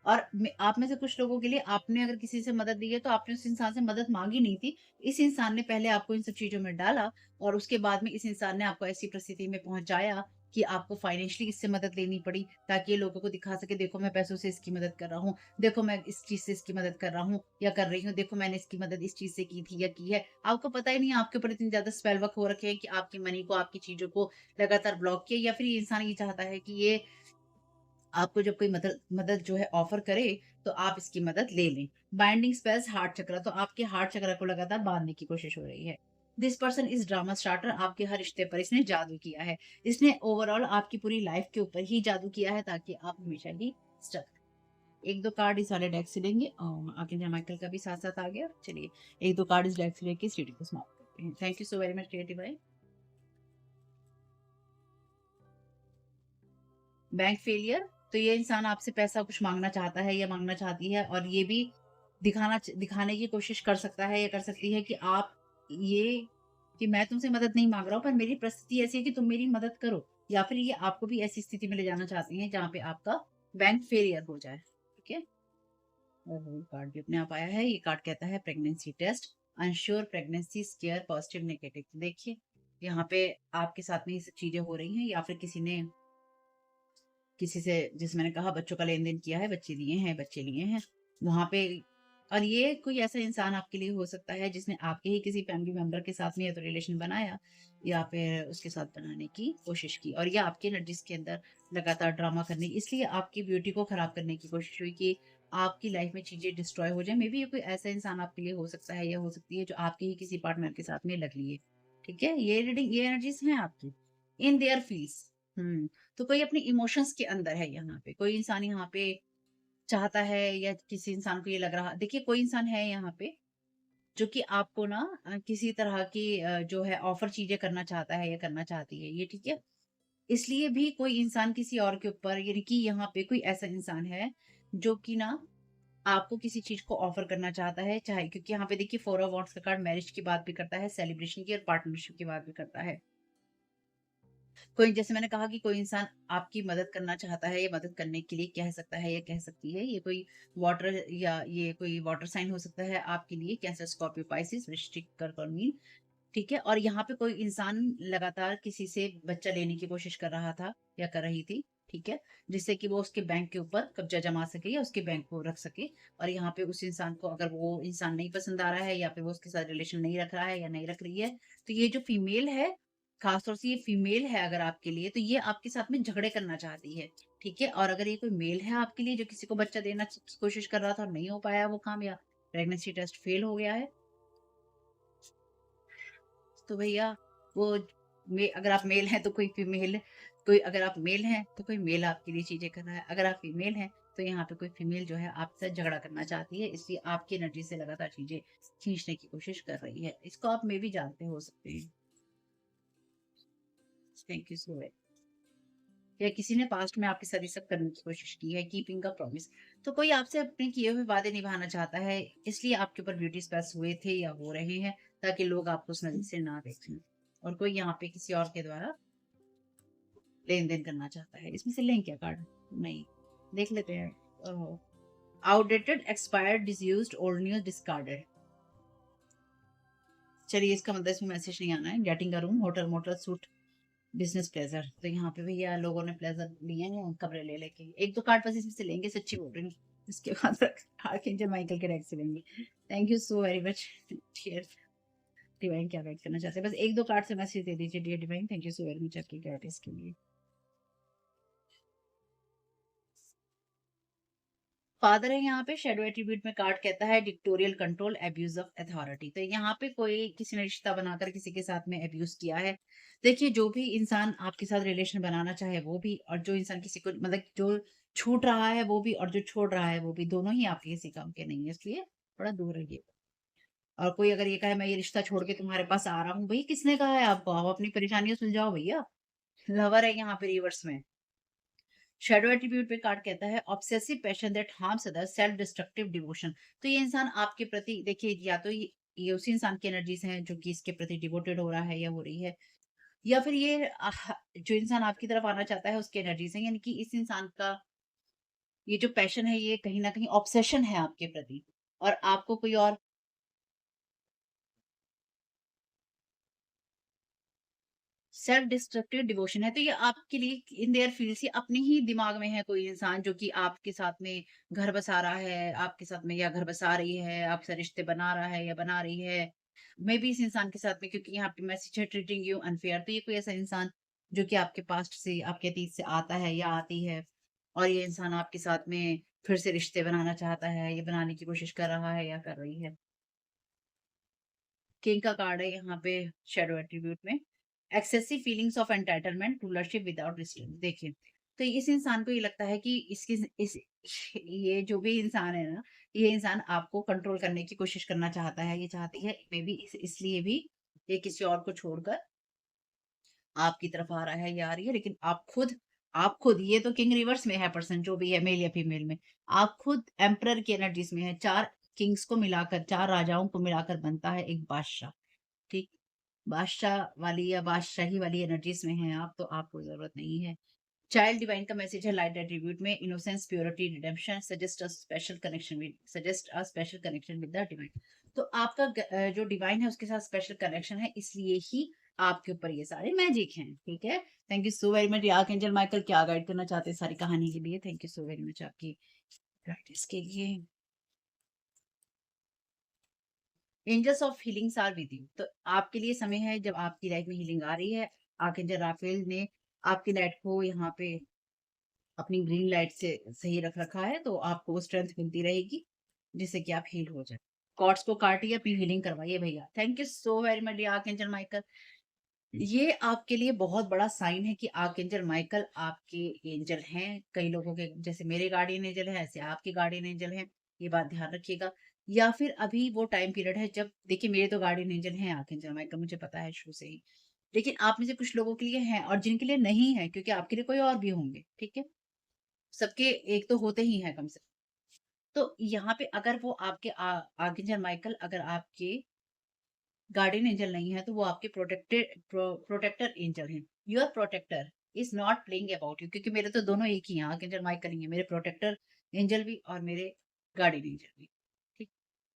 और आप में से कुछ लोगों के लिए, आपने अगर किसी से मदद ली है, तो आपने उस इंसान से मदद माँगी नहीं थी। इस इंसान ने पहले आपको इन सब चीज़ों में डाला, और उसके बाद में इस इंसान ने आपको ऐसी परिस्थिति में पहुँचाया कि आपको फाइनेंशियली इससे मदद लेनी पड़ी, ताकि ये लोगों को दिखा सके, देखो मैं पैसों से इसकी मदद कर रहा हूँ, देखो मैं इस चीज़ से इसकी मदद कर रहा हूँ या कर रही हूँ, देखो मैंने इसकी मदद इस चीज़ से की थी या की है। आपको पता ही नहीं है, आपके ऊपर इतनी ज़्यादा स्पेल वर्क हो रखे हैं कि आपकी मनी को, आपकी चीज़ों को लगातार ब्लॉक किया, या फिर ये इंसान ये चाहता है कि ये आपको जब कोई मदद मदद जो है ऑफर करे, तो आप इसकी मदद ले लें। बाइंडिंग स्पेल्स हार्ट चक्र, तो आपके हार्ट चक्र को लगातार बांधने की कोशिश हो रही है। This person is drama starter, आपके हर रिश्ते पर इसने जादू किया है। इसने ओवरऑल आपकी पूरी लाइफ के ऊपर ही जादू किया है, ताकि आप हमेशा ही स्टक। एक दो कार्ड इस वाले डेक से लेंगे, और आगे माइकल का भी साथ साथ आ गया। चलिए, एक दो कार्ड इस डेक से लेके इस रीडिंग को समाप्त करते हैं। Thank you so very much creative भाई। बैंक फेलियर, तो ये इंसान आपसे पैसा कुछ माँगना चाहता है या माँगना चाहती है, और ये भी दिखाने की कोशिश कर सकता है या कर सकती है कि आप ये कि मैं तुमसे मदद नहीं माँग रहा हूँ, पर मेरी परिस्थिति ऐसी है कि तुम मेरी मदद करो। या फिर ये आपको भी ऐसी स्थिति में ले जाना चाहती हैं जहाँ पे आपका बैंक फेलियर हो जाए। ठीक है? और वो कार्ड भी अपने आप आया है। ये कार्ड कहता है pregnancy test, unsure pregnancy, scare, positive, negative. देखिए, यहाँ पे आपके साथ में ये सब चीज़ें हो रही हैं, या फिर किसी से, जैसे मैंने कहा, बच्चों का लेन-देन किया है, बच्चे दिए हैं, बच्चे लिए हैं, वहाँ पे। और ये कोई ऐसा इंसान आपके लिए हो सकता है जिसने आपके ही किसी फैमिली मेंबर के साथ में या तो रिलेशन बनाया, या फिर उसके साथ बनाने की कोशिश की, और ये आपकी एनर्जीज़ के अंदर लगातार ड्रामा करने, इसलिए आपकी ब्यूटी को खराब करने की कोशिश हुई कि आपकी लाइफ में चीज़ें डिस्ट्रॉय हो जाएँ। मेबी ये कोई ऐसा इंसान आपके लिए हो सकता है, या हो सकती है जो आपके ही किसी पार्टनर के साथ में लग लिए। ठीक है? ये एनर्जीज़ हैं आपकी। In their fields. हुँ। तो कोई अपने इमोशंस के अंदर है यहाँ पे। कोई इंसान यहाँ पे चाहता है, या किसी इंसान को ये लग रहा, देखिए कोई इंसान है यहाँ पे जो कि आपको ना किसी तरह की जो है ऑफ़र चीज़ें करना चाहता है या करना चाहती है, ये ठीक है? इसलिए भी कोई इंसान किसी और के ऊपर, यानी कि यहाँ पे कोई ऐसा इंसान है जो कि ना आपको किसी चीज़ को ऑफ़र करना चाहता है, चाहे, क्योंकि यहाँ पे देखिए 4 ऑफ वॉन्ड्स का कार्ड मैरिज की बात भी करता है, सेलिब्रेशन की और पार्टनरशिप की बात भी करता है। कोई, जैसे मैंने कहा कि कोई इंसान आपकी मदद करना चाहता है, या मदद करने के लिए कह सकता है या कह सकती है। ये कोई वाटर, या ये कोई वाटर साइन हो सकता है आपके लिए, कैंसर, स्कॉर्पियो, पाइसेस, वृश्चिक, कर्क और मीन। ठीक है? और यहाँ पे कोई इंसान लगातार किसी से बच्चा लेने की कोशिश कर रहा था या कर रही थी। ठीक है? जिससे कि वो उसके बैंक के ऊपर कब्ज़ा जमा सके, या उसके बैंक को रख सके। और यहाँ पे उस इंसान को, अगर वो इंसान नहीं पसंद आ रहा है, या फिर वो उसके साथ रिलेशन नहीं रख रहा है या नहीं रख रही है, तो ये जो फीमेल है, खासतौर से ये फीमेल है अगर आपके लिए, तो ये आपके साथ में झगड़े करना चाहती है, ठीक है? और अगर ये कोई मेल है आपके लिए जो किसी को बच्चा देना कोशिश कर रहा था और नहीं हो पाया वो काम, या प्रेगनेंसी टेस्ट फेल हो गया है, तो भैया वो अगर आप मेल हैं तो कोई फीमेल, कोई अगर आप मेल हैं तो कोई मेल आपके लिए चीजें कर रहा है, अगर आप फीमेल हैं तो यहाँ पे कोई फीमेल जो है आपसे झगड़ा करना चाहती है, इसलिए आपकी एनर्जी से लगातार चीजें खींचने की कोशिश कर रही है। इसको आप मे भी जानते हो सकते हैं। Thank you so much. या किसी ने पास्ट में आपके साथ ये सब करने की कोशिश की है, कीपिंग का प्रॉमिस, तो कोई आपसे अपने किए हुए वादे निभाना चाहता है, इसलिए आपके ऊपर ब्यूटी स्पेल्स हुए थे या हो रहे हैं, ताकि लोग आपको उस नजर से ना देखें। और कोई यहाँ पे किसी और के द्वारा लेन देन करना चाहता है। इसमें से लें क्या कार्ड? नहीं, देख लेते हैं। Outdated, expired, disused, old news, discarded. चलिए, इसका मतलब इसमें मैसेज नहीं आना है। Getting a room, hotel, motel, suite, business pleasure. तो यहाँ पे भैया लोगों ने प्लेजर लिए हैं कमरे ले लेके। एक दो कार्ड बस इसमें से लेंगे, सच्ची बोल रही हूँ। इसके बाद आर्कएंजल माइकल के डेक से लेंगे। Thank you so very much dear divine. क्या गाइड करना चाहते हैं? बस एक दो कार्ड से मैसेज दे दीजिए dear divine. Thank you so very much आपकी गाइडेंस के लिए। फादर है यहाँ पे, शेडो एट्रीब्यूट में कार्ड कहता है dictatorial control, abuse of authority. तो यहाँ पे कोई किसी ने रिश्ता बनाकर किसी के साथ में एब्यूज किया है। देखिए, जो भी इंसान आपके साथ रिलेशन बनाना चाहे वो भी, और जो इंसान किसी को मतलब जो छूट रहा है वो भी, और जो छोड़ रहा है वो भी, दोनों ही आपके किसी काम के नहीं है, इसलिए थोड़ा दूर रहिए। और कोई अगर ये कहे मैं ये रिश्ता छोड़ के तुम्हारे पास आ रहा हूँ, भाई किसने कहा है आपको? आप अपनी परेशानियां सुलझाओ भैया। लवर है यहाँ पे रिवर्स में। शैडो एट्रीब्यूट पे कार्ड कहता है obsessive passion that harms others, self destructive devotion. तो ये इंसान आपके प्रति, देखिए, या तो ये उसी इंसान की एनर्जीज हैं जो कि इसके प्रति डिवोटेड हो रहा है या हो रही है, या फिर ये जो इंसान आपकी तरफ आना चाहता है उसकी एनर्जीज है, यानी कि इस इंसान का ये जो पैशन है ये कहीं ना कहीं ऑब्सेशन है आपके प्रति। और आपको कोई और सेल्फ डिस्ट्रक्टिव डिवोशन है, तो ये आपके लिए इन देयर फील्ड्स, ये अपने ही दिमाग में है कोई इंसान जो कि आपके साथ में घर बसा रहा है, आपके साथ में या घर बसा रही है, आपसे रिश्ते बना रहा है या बना रही है। मे बी इस इंसान के साथ में, क्योंकि यहाँ पे मैसेज है ट्रीटिंग यू अनफेयर, तो ये कोई ऐसा इंसान जो कि आपके पास्ट से, आपके अतीत से आता है या आती है, और ये इंसान आपके साथ में फिर से रिश्ते बनाना चाहता है, ये बनाने की कोशिश कर रहा है या कर रही है। किंग का कार्ड है यहाँ पे शैडो एट्रीब्यूट में। Excessive feelings of entitlement, rulership without restraint. देखिए, तो इस इंसान को ये लगता है कि इसकी इस ये जो भी इंसान है ना, ये इंसान आपको कंट्रोल करने की कोशिश करना चाहता है, ये चाहती है मे बी इसलिए भी ये किसी और को छोड़कर आपकी तरफ आ रहा है या आ रही है। लेकिन आप खुद ये तो किंग रिवर्स में है, पर्सन जो भी है, मेल या फीमेल में, आप खुद एम्परर की एनर्जीज में है। चार किंग्स को मिलाकर, चार राजाओं को मिलाकर बनता है एक बादशाह, ठीक? बादशाह वाली या बादशाही वाली एनर्जीज में हैं आप, तो आपको ज़रूरत नहीं है। चाइल्ड डिवाइन का मैसेज है लाइट एट्रीब्यूट में, innocence, purity, redemption, suggest a special connection with the divine. तो आपका जो डिवाइन है उसके साथ स्पेशल कनेक्शन है, इसलिए ही आपके ऊपर ये सारे मैजिक हैं, ठीक है? Thank you so very much. Archangel Michael क्या गाइड करना चाहते हैं सारी कहानी के लिए? Thank you so very much आपकी गाइडेंस के लिए। Angels of healings are with you. तो आपके लिए समय है जब आपकी लाइफ में हीलिंग आ रही है। आर्कएंजल राफेल ने आपकी लाइट को यहाँ पे अपनी ग्रीन लाइट से सही रख रखा है, तो आपको वो स्ट्रेंथ मिलती रहेगी जिससे कि आप हील हो जाए। कॉर्ड्स को काटिए, अपनी हीलिंग करवाइए भैया। Thank you so very much archangel Michael. ये आपके लिए बहुत बड़ा साइन है कि आर्कएंजल माइकल आपके एंजल हैं। कई लोगों के जैसे मेरे गार्डियन एंजल है, ऐसे आपके गार्डियन एंजल हैं। ये बात ध्यान रखिएगा। या फिर अभी वो टाइम पीरियड है जब, देखिए, मेरे तो गार्डियन एंजल हैं आर्कएंजल माइकल, मुझे पता है शुरू से ही। लेकिन आप में से कुछ लोगों के लिए हैं और जिनके लिए नहीं है, क्योंकि आपके लिए कोई और भी होंगे, ठीक है? सबके एक तो होते ही हैं कम से कम। तो यहाँ पे अगर वो आपके आर्कएंजल माइकल अगर आपके गार्डियन एंजल नहीं है, तो वो आपके प्रोटेक्टर एंजल हैं। Your protector is not playing about you, क्योंकि मेरे तो दोनों एक ही हैं, आर्कएंजल माइकल ही है मेरे प्रोटेक्टर एंजल भी और मेरे गार्डियन एंजल भी, ठीक?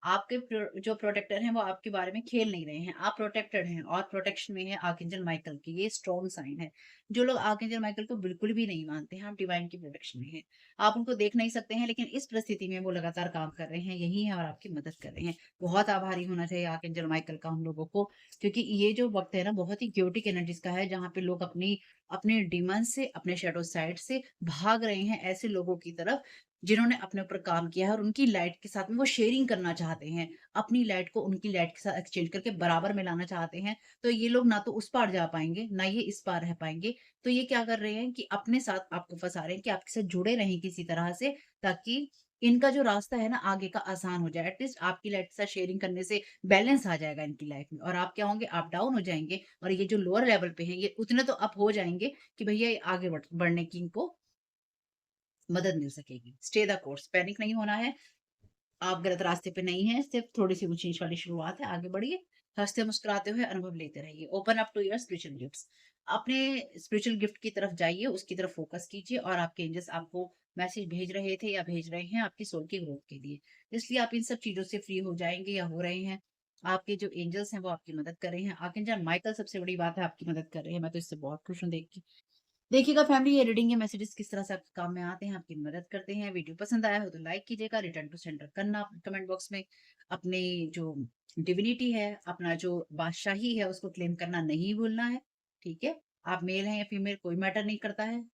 आपके जो प्रोटेक्टर हैं वो आपके बारे में खेल नहीं रहे हैं, आप प्रोटेक्टेड हैं और प्रोटेक्शन में है आर्कएंजल माइकल की, ये स्ट्रॉन्ग साइन है। जो लोग आर्कएंजल माइकल को बिल्कुल भी नहीं मानते हैं, आप डिवाइन की प्रोटेक्शन में हैं। आप उनको देख नहीं सकते हैं, लेकिन इस परिस्थिति में वो लगातार काम कर रहे हैं, यही है और आपकी मदद कर रहे हैं। बहुत आभारी होना चाहिए आर्कएंजल माइकल का हम लोगों को, क्योंकि ये जो वक्त है ना बहुत ही क्योटिक एनर्जीज का है, जहाँ पे लोग अपनी अपने डिमन से, अपने शैडो साइड से भाग रहे हैं ऐसे लोगों की तरफ जिन्होंने अपने ऊपर काम किया है और उनकी लाइट के साथ में वो शेयरिंग करना चाहते हैं। अपनी लाइट को उनकी लाइट के साथ एक्सचेंज करके बराबर में लाना चाहते हैं। तो ये लोग ना तो उस पार जा पाएँगे, ना ये इस पार रह पाएँगे। तो ये क्या कर रहे हैं कि अपने साथ आपको फँसा रहे हैं कि आपके साथ जुड़े रहें किसी तरह से, ताकि इनका जो रास्ता है ना आगे का आसान हो जाए। एटलीस्ट आपकी लाइफ के साथ शेयरिंग करने से बैलेंस आ जाएगा इनकी लाइफ में, और आप क्या होंगे, आप डाउन हो जाएँगे और ये जो लोअर लेवल पे हैं, ये उतने तो अप हो जाएँगे कि भैया ये आगे बढ़ने की इनको मदद मिल सकेगी। स्टे द कोर्स, पैनिक नहीं होना है। आप गलत रास्ते पे नहीं हैं, सिर्फ थोड़ी-सी ऊँच-नीच वाली शुरुआत है, आगे बढ़िए, हँसते-मुस्कुराते हुए अनुभव लेते रहिए। Open up to your spiritual gifts. अपने स्पिरिचुअल गिफ्ट की तरफ जाइए, उसकी तरफ फ़ोकस कीजिए और आपके एंजेल्स आपको मैसेज भेज रहे थे या भेज रहे हैं आपकी सोल की ग्रोथ के लिए। इसलिए आप इन सब चीज़ों से फ्री हो जाएँगे या हो रहे हैं। आपके जो एंजेल्स हैं वो आपकी मदद कर रहे हैं। आर्कएंजल माइकल सबसे बड़ी बात है आपकी मदद कर रहे हैं। मैं तो इससे बहुत खुश हूँ देख के। देखिएगा फैमिली, ये रीडिंग, ये मैसेजेस किस तरह से आपके काम में आते हैं, आपकी मदद करते हैं। वीडियो पसंद आया हो तो लाइक कीजिएगा, रिटर्न टू सेंडर करना कमेंट बॉक्स में। अपने जो डिविनिटी है, अपना जो बादशाही है, उसको क्लेम करना नहीं भूलना है। ठीक है? आप मेल हैं या फीमेल कोई मैटर नहीं करता है।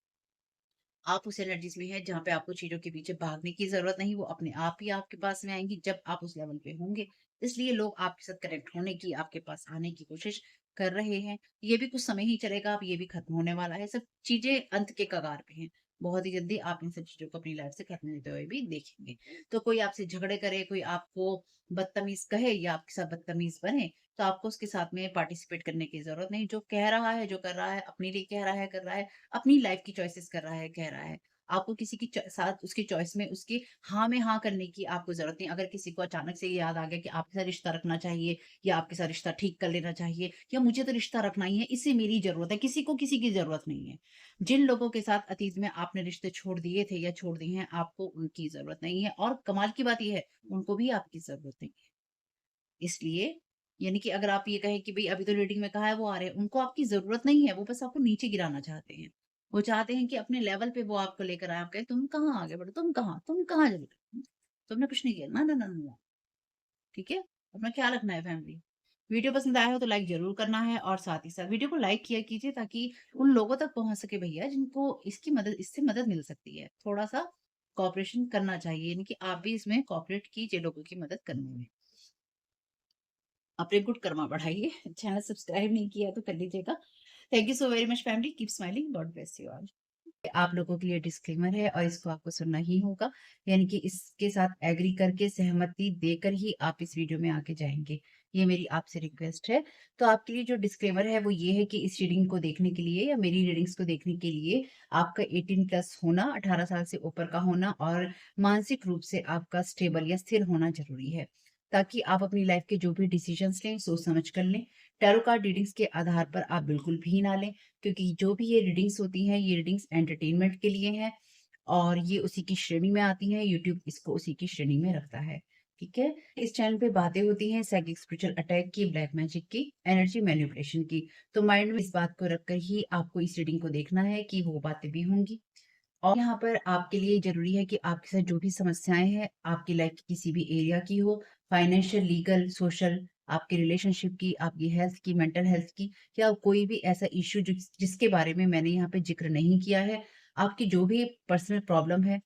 आप उस एनर्जीज में हैं जहाँ पे आपको चीज़ों के पीछे भागने की ज़रूरत नहीं, वो अपने आप ही आपके पास में आएँगी जब आप उस लेवल पे होंगे। इसलिए लोग आपके साथ कनेक्ट होने की, आपके पास आने की कोशिश कर रहे हैं। ये भी कुछ समय ही चलेगा, अब ये भी खत्म होने वाला है। सब चीज़ें अंत के कगार पे हैं। बहुत ही जल्दी आप इन सब चीज़ों को अपनी लाइफ से खत्म होते हुए भी देखेंगे। तो कोई आपसे झगड़े करे, कोई आपको बदतमीज़ कहे या आपके साथ बदतमीज़ बने, तो आपको उसके साथ में पार्टिसिपेट करने की ज़रूरत नहीं। जो कह रहा है, जो कर रहा है, अपने लिए कह रहा है, कर रहा है, अपनी लाइफ की चॉइसेस कर रहा है, कह रहा है। आपको किसी की साथ उसकी चॉइस में उसकी हाँ में हाँ करने की आपको ज़रूरत नहीं। अगर किसी को अचानक से ये याद आ गया कि आपके साथ रिश्ता रखना चाहिए या आपके साथ रिश्ता ठीक कर लेना चाहिए या मुझे तो रिश्ता रखना ही है, इससे मेरी ज़रूरत है, किसी को किसी की ज़रूरत नहीं है। जिन लोगों के साथ अतीत में आपने रिश्ते छोड़ दिए थे या छोड़ दिए हैं, आपको उनकी ज़रूरत नहीं है और कमाल की बात ये है, उनको भी आपकी ज़रूरत नहीं है। इसलिए यानी कि अगर आप ये कहें कि भई अभी तो रीडिंग में कहा है वो आ रहे हैं, उनको आपकी ज़रूरत नहीं है, वो बस आपको नीचे गिराना चाहते हैं। वो चाहते हैं कि अपने लेवल पे वो आपको लेकर आएँ, आप कहें तुम कहाँ आगे बढ़े, तुम कहाँ? तुम कहाँ चले गए? तुमने कुछ नहीं किया। ना, ना, ना, ना, ना। ठीक है? अपना ख्याल रखना है फैमिली। वीडियो पसंद आया हो तो लाइक ज़रूर करना है और साथ ही साथ वीडियो को लाइक किया कीजिए ताकि उन लोगों तक पहुँच सके भैया जिनको इससे मदद मिल सकती है। थोड़ा-सा कोऑपरेशन करना चाहिए, यानी कि आप भी इसमें कोऑपरेट कीजिए लोगों की मदद करने में। अपने गुड कर्मा बढ़ाइए। चैनल सब्सक्राइब नहीं किया तो कर लीजिएगा। Thank you so very much family, keep smiling, God bless you all. आप लोगों के लिए डिस्क्लेमर है और इसको आपको सुनना ही होगा, यानी कि इसके साथ एग्री करके सहमति देकर ही आप इस वीडियो में आगे जाएँगे। ये मेरी आपसे रिक्वेस्ट है। तो आपके लिए जो डिस्क्लेमर है वो ये है कि इस रीडिंग को देखने के लिए या मेरी रीडिंग्स को देखने के लिए आपका 18 प्लस होना, 18 साल से ऊपर का होना और मानसिक रूप से आपका स्टेबल या स्थिर होना ज़रूरी है। ताकि आप अपनी लाइफ के जो भी डिसीजंस लें, सोच समझ कर लें। टैरो कार्ड रीडिंग्स के आधार पर आप बिल्कुल भी ना लें, क्योंकि जो भी ये रीडिंग्स होती हैं, ये रीडिंग्स एंटरटेनमेंट के लिए हैं और ये उसी की श्रेणी में आती हैं, यूट्यूब इसको उसी की श्रेणी में रखता है, ठीक है? इस चैनल पे बातें होती हैं साइकिक स्पिरिचुअल अटैक की, ब्लैक मैजिक की, एनर्जी मैनिपुलेशन की, तो माइंड में इस बात को रखकर ही आपको इस रीडिंग को देखना है कि वो बातें भी होंगी। और यहाँ पर आपके लिए ज़रूरी है कि आपके साथ जो भी समस्याएँ हैं, आपकी लाइफ के किसी भी एरिया की हो, फाइनेंशियल, लीगल, सोशल, आपके रिलेशनशिप की, आपकी हेल्थ की, मेंटल हेल्थ की, या कोई भी ऐसा इश्यू जिसके बारे में मैंने यहाँ पे ज़िक्र नहीं किया है, आपकी जो भी पर्सनल प्रॉब्लम है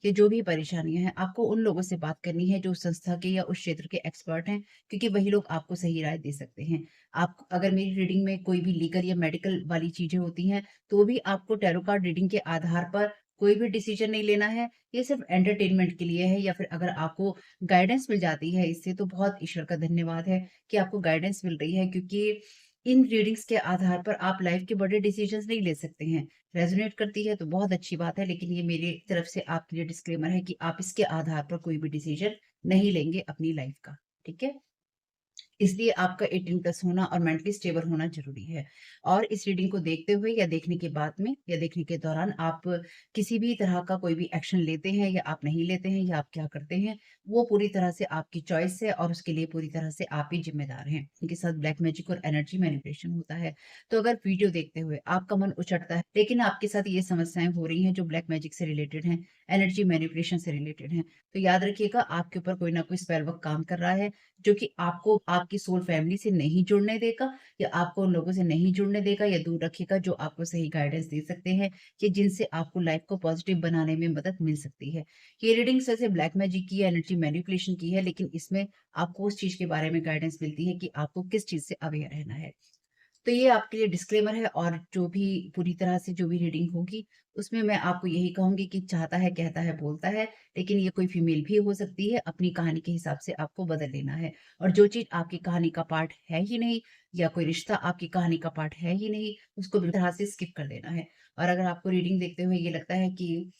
या जो भी परेशानियाँ हैं, आपको उन लोगों से बात करनी है जो उस संस्था के या उस क्षेत्र के एक्सपर्ट हैं, क्योंकि वही लोग आपको सही राय दे सकते हैं। आप अगर मेरी रीडिंग में कोई भी लीगल या मेडिकल वाली चीज़ें होती हैं, तो भी आपको टैरो कार्ड रीडिंग के आधार पर कोई भी डिसीजन नहीं लेना है। ये सिर्फ़ एंटरटेनमेंट के लिए है, या फिर अगर आपको गाइडेंस मिल जाती है इससे, तो बहुत ईश्वर का धन्यवाद है कि आपको गाइडेंस मिल रही है, क्योंकि इन रीडिंग्स के आधार पर आप लाइफ़ के बड़े डिसीजंस नहीं ले सकते हैं। रेज़ोनेट करती है तो बहुत अच्छी बात है, लेकिन ये मेरी तरफ से आपके लिए डिस्क्लेमर है कि आप इसके आधार पर कोई भी डिसीजन नहीं लेंगे अपनी लाइफ़ का, ठीक है? इसलिए आपका 18 प्लस होना और मेंटली स्टेबल होना ज़रूरी है। और इस रीडिंग को देखते हुए या देखने के बाद में या देखने के दौरान आप किसी भी तरह का कोई भी एक्शन लेते हैं या आप नहीं लेते हैं या आप क्या करते हैं, वो पूरी तरह से आपकी चॉइस है और उसके लिए पूरी तरह से आप ही ज़िम्मेदार हैं। इनके साथ ब्लैक मैजिक और एनर्जी मैनिपुलेशन होता है। तो अगर वीडियो देखते हुए आपका मन उचटता है, लेकिन आपके साथ ये समस्याएँ हो रही हैं जो ब्लैक मैजिक से रिलेटेड हैं, एनर्जी मैनिपुलेशन से रिलेटेड हैं, तो याद रखिएगा आपके ऊपर कोई ना कोई स्पेल वर्क काम कर रहा है जो कि आपको आपकी सोल फैमिली से नहीं जुड़ने देगा या आपको उन लोगों से नहीं जुड़ने देगा या दूर रखेगा जो आपको सही गाइडेंस दे सकते हैं कि जिनसे आपको लाइफ को पॉजिटिव बनाने में मदद मिल सकती है। ये रीडिंग्स वैसे ब्लैक मैजिक की है, एनर्जी मैनिपुलेशन की है, लेकिन इसमें आपको उस चीज़ के बारे में गाइडेंस मिलती है कि आपको किस चीज़ से अवेयर रहना है। तो ये आपके लिए डिस्क्लेमर है और जो भी पूरी तरह से जो भी रीडिंग होगी, उसमें मैं आपको यही कहूँगी कि चाहता है, कहता है, बोलता है, लेकिन ये कोई फीमेल भी हो सकती है, अपनी कहानी के हिसाब से आपको बदल लेना है। और जो चीज़ आपकी कहानी का पार्ट है ही नहीं या कोई रिश्ता आपकी कहानी का पार्ट है ही नहीं, उसको बिल्कुल तरह से स्किप कर देना है। और अगर आपको रीडिंग देखते हुए ये लगता है कि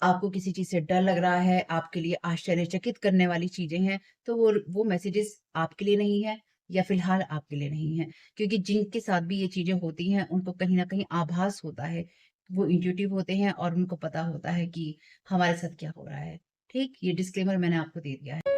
आपको किसी चीज़ से डर लग रहा है, आपके लिए आश्चर्यचकित करने वाली चीज़ें हैं, तो वो मैसेजेस आपके लिए नहीं है या फ़िलहाल आपके लिए नहीं है। क्योंकि जिनके साथ भी ये चीज़ें होती हैं, उनको कहीं न कहीं आभास होता है। वो इंट्यूटिव होते हैं और उनको पता होता है कि हमारे साथ क्या हो रहा है। ठीक? ये डिस्क्लेमर मैंने आपको दे दिया है।